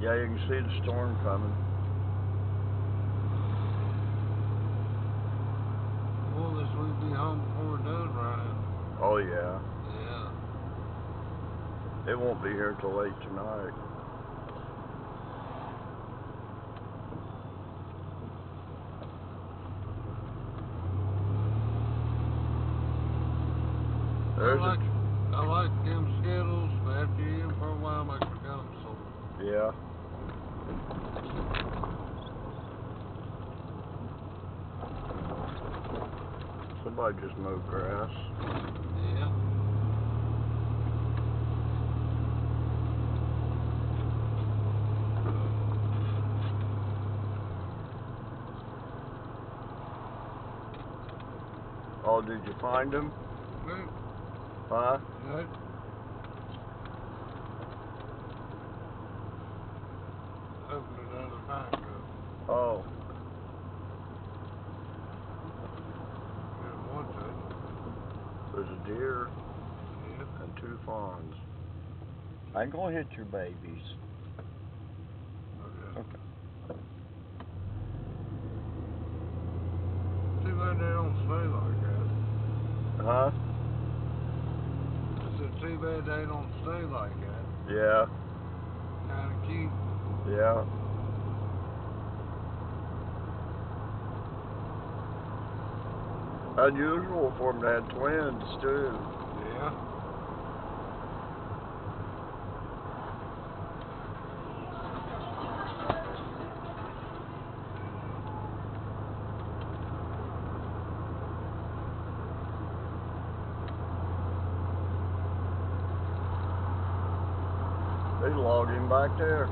Yeah, you can see the storm coming. Well, this we'd be home before it does rain. Oh yeah. Yeah. It won't be here till late tonight. I like them Skittles, but after you eat them for a while, makes your gums sore. Yeah. Somebody just mowed grass. Yeah. Oh, did you find him? Good. Huh? Good. Opened another pack up. Oh. Good one, too. There's a deer Yeah. and 2 fawns. I ain't gonna hit your babies. Okay. Too bad they don't stay like that. Huh? I said, too bad they don't stay like that. Yeah. Kinda cute. Yeah. Unusual for them to have twins, too. Yeah. They logged him back there.